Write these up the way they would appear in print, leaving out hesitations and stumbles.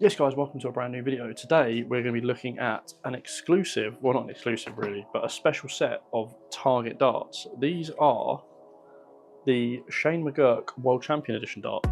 Yes guys, welcome to a brand new video. Today we're going to be looking at an exclusive, well not an exclusive really, but a special set of Target darts. These are the Shane McGuirk World Champion Edition dart.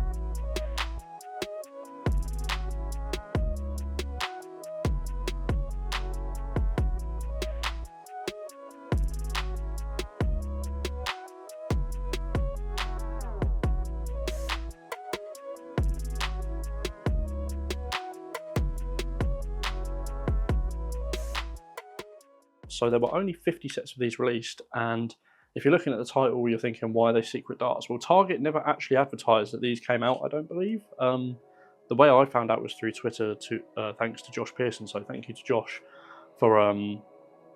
So there were only 50 sets of these released, and if you're looking at the title, you're thinking, why are they secret darts? Well, Target never actually advertised that these came out, I don't believe. The way I found out was through Twitter, thanks to Josh Pearson, so thank you to Josh for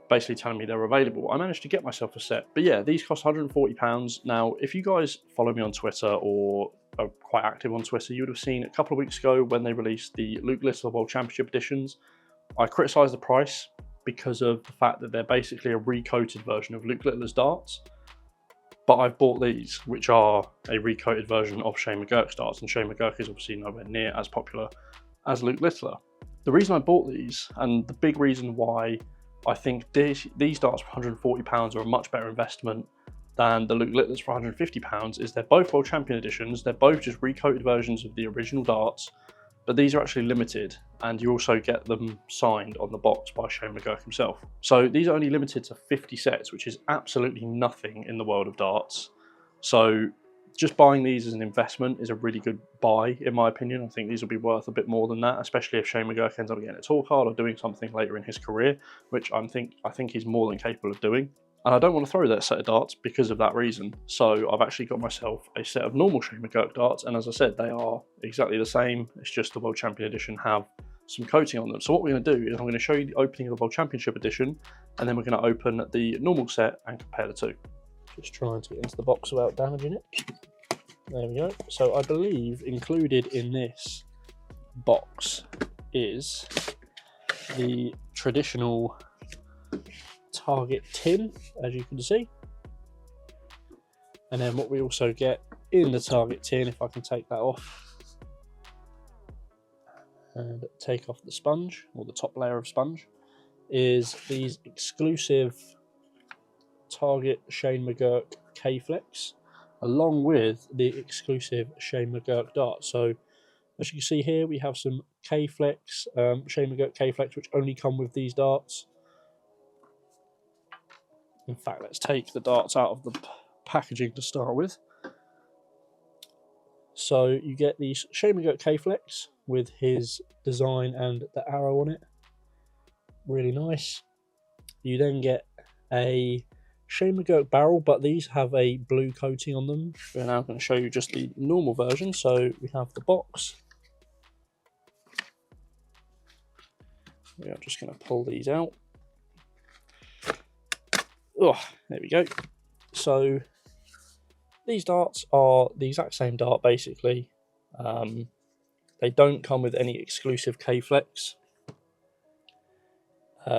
basically telling me they're available. I managed to get myself a set, but yeah, these cost £140. Now, if you guys follow me on Twitter or are quite active on Twitter, you would have seen a couple of weeks ago when they released the Luke Littler World Championship editions, I criticised the price because of the fact that they're basically a recoated version of Luke Littler's darts. But I've bought these, which are a recoated version of Shane McGuirk's darts, and Shane McGuirk is obviously nowhere near as popular as Luke Littler. The reason I bought these, and the big reason why I think these darts for £140 are a much better investment than the Luke Littlers for £150, is they're both World Champion editions. They're both just recoated versions of the original darts, but these are actually limited, and you also get them signed on the box by Shane McGuirk himself. So these are only limited to 50 sets, which is absolutely nothing in the world of darts. So just buying these as an investment is a really good buy, in my opinion. I think these will be worth a bit more than that, especially if Shane McGuirk ends up getting a tour card or doing something later in his career, which I think he's more than capable of doing. And I don't want to throw that set of darts because of that reason. So I've actually got myself a set of normal Shane McGuirk darts, and as I said, they are exactly the same. It's just the World Champion Edition have some coating on them. So what we're going to do is I'm going to show you the opening of the World Championship Edition, and then we're going to open the normal set and compare the two. Just trying to get into the box without damaging it. There we go. So I believe included in this box is the traditional Target tin, as you can see, and then what we also get in the Target tin, if I can take that off and take off the sponge, or the top layer of sponge, is these exclusive Target Shane McGuirk K-Flex, along with the exclusive Shane McGuirk dart. So as you can see here, we have some K-Flex, Shane McGuirk K-Flex, which only come with these darts. In fact, let's take the darts out of the packaging to start with. So you get the Shane McGuirk K-Flex with his design and the arrow on it. Really nice. You then get a Shane McGuirk barrel, but these have a blue coating on them. We're now going to show you just the normal version. So we have the box. We are just going to pull these out. Oh, there we go. So these darts are the exact same dart, basically. They don't come with any exclusive K-Flex.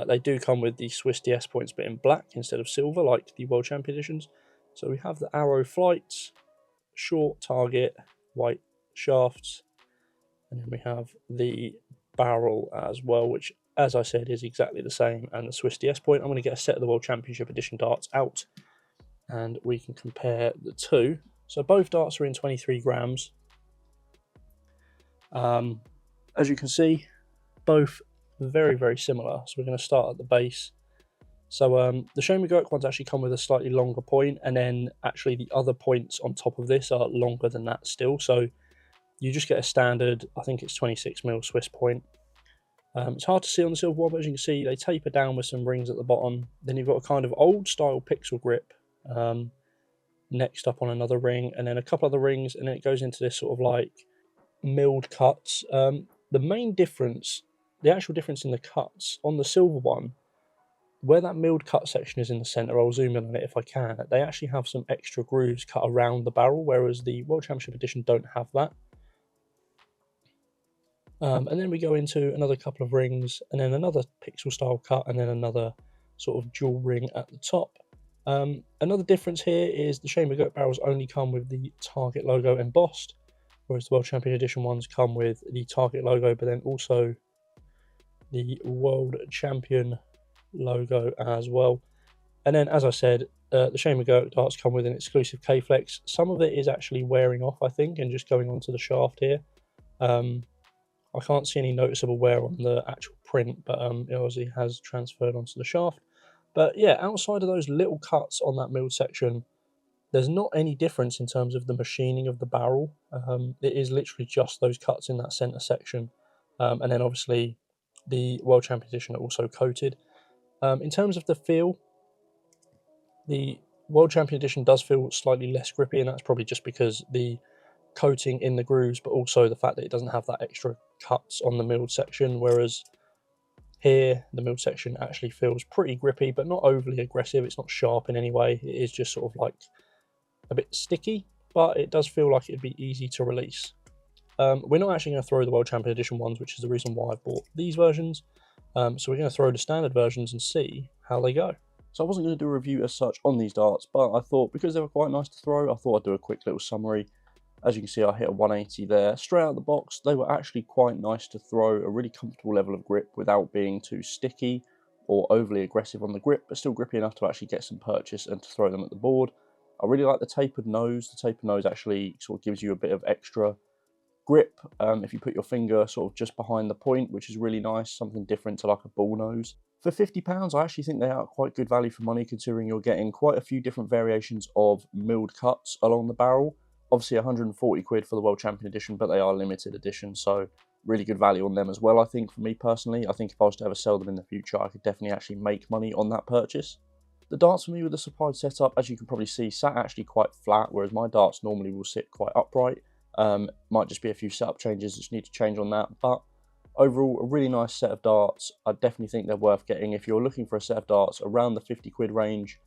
They do come with the Swiss DS points, but in black instead of silver, like the World Champion editions. So we have the arrow flights, short target, white shafts, and then we have the barrel as well, which, as I said, is exactly the same, and the Swiss DS point. I'm going to get a set of the World Championship Edition darts out, and we can compare the two. So both darts are in 23 grams. As you can see, both very, very similar. So we're going to start at the base. So the Shane McGuirk ones actually come with a slightly longer point, and then actually the other points on top of this are longer than that still. So you just get a standard, I think it's 26mm Swiss point. It's hard to see on the silver one, but as you can see, they taper down with some rings at the bottom. Then you've got a kind of old style pixel grip next up on another ring, and then a couple other rings, and then it goes into this sort of like milled cuts. The main difference, the actual difference in the cuts on the silver one, where that milled cut section is in the center, I'll zoom in on it if I can, they actually have some extra grooves cut around the barrel, whereas the World Championship Edition don't have that. And then we go into another couple of rings, and then another pixel style cut, and then another sort of dual ring at the top. Another difference here is the Shane McGuirk barrels only come with the Target logo embossed, whereas the World Champion Edition ones come with the Target logo, but then also the World Champion logo as well. And then, as I said, the Shane McGuirk darts come with an exclusive K-Flex. Some of it is actually wearing off, I think, and just going onto the shaft here. I can't see any noticeable wear on the actual print, but it obviously has transferred onto the shaft. But yeah, outside of those little cuts on that milled section, there's not any difference in terms of the machining of the barrel. It is literally just those cuts in that centre section. And then obviously the World Champion Edition are also coated. In terms of the feel, the World Champion Edition does feel slightly less grippy, and that's probably just because the coating in the grooves, but also the fact that it doesn't have that extra cuts on the milled section, whereas here the milled section actually feels pretty grippy, but not overly aggressive. It's not sharp in any way. It is just sort of like a bit sticky, but it does feel like it'd be easy to release. We're not actually going to throw the World Champion Edition ones, which is the reason why I bought these versions. So we're going to throw the standard versions and see how they go. So I wasn't going to do a review as such on these darts, but I thought because they were quite nice to throw, I thought I'd do a quick little summary. As you can see, I hit a 180 there. Straight out of the box, they were actually quite nice to throw, a really comfortable level of grip without being too sticky or overly aggressive on the grip, but still grippy enough to actually get some purchase and to throw them at the board. I really like the tapered nose. The tapered nose actually sort of gives you a bit of extra grip if you put your finger sort of just behind the point, which is really nice, something different to like a bull nose. For £50, I actually think they are quite good value for money, considering you're getting quite a few different variations of milled cuts along the barrel. Obviously 140 quid for the World Champion Edition, but they are limited edition, so really good value on them as well, I think, for me personally. I think if I was to ever sell them in the future, I could definitely actually make money on that purchase. The darts for me with the supplied setup, as you can probably see, sat actually quite flat, whereas my darts normally will sit quite upright. Might just be a few setup changes that just need to change on that, but overall a really nice set of darts. I definitely think they're worth getting if you're looking for a set of darts around the 50 quid range.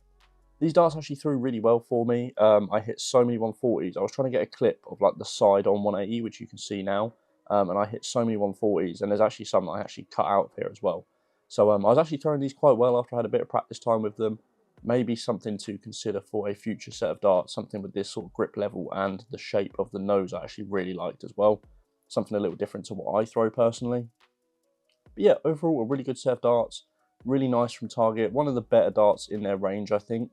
These darts actually threw really well for me. I hit so many 140s. I was trying to get a clip of like the side on 180, which you can see now, and I hit so many 140s, and there's actually some that I actually cut out of here as well. So I was actually throwing these quite well after I had a bit of practice time with them. Maybe something to consider for a future set of darts, something with this sort of grip level and the shape of the nose I actually really liked as well. Something a little different to what I throw personally. But yeah, overall a really good set of darts, really nice from Target. One of the better darts in their range, I think,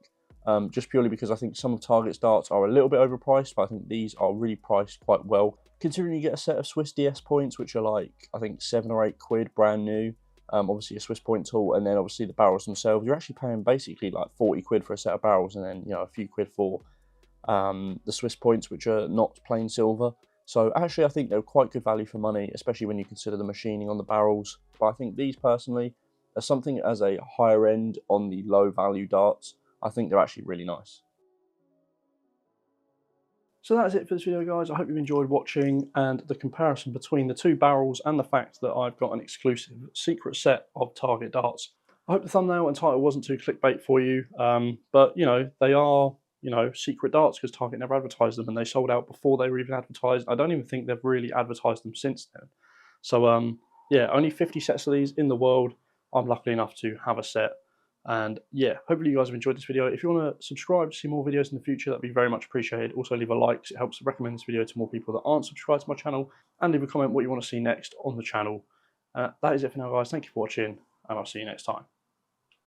just purely because I think some of Target's darts are a little bit overpriced, but I think these are really priced quite well. Considering you get a set of Swiss DS points, which are like, I think 7 or 8 quid brand new. Obviously a Swiss point tool, and then obviously the barrels themselves, you're actually paying basically like 40 quid for a set of barrels, and then, you know, a few quid for the Swiss points, which are not plain silver. So actually I think they're quite good value for money, especially when you consider the machining on the barrels. But I think these personally are something as a higher end on the low value darts. I think they're actually really nice. So that's it for this video, guys. I hope you've enjoyed watching and the comparison between the two barrels and the fact that I've got an exclusive secret set of Target darts. I hope the thumbnail and title wasn't too clickbait for you, but you know, they are, you know, secret darts because Target never advertised them, and they sold out before they were even advertised. I don't even think they've really advertised them since then. So yeah, only 50 sets of these in the world. I'm lucky enough to have a set. And yeah, hopefully you guys have enjoyed this video. If you want to subscribe to see more videos in the future, that'd be very much appreciated. Also leave a like, because it helps recommend this video to more people that aren't subscribed to my channel, and leave a comment what you want to see next on the channel. That is it for now, guys. Thank you for watching, and I'll see you next time.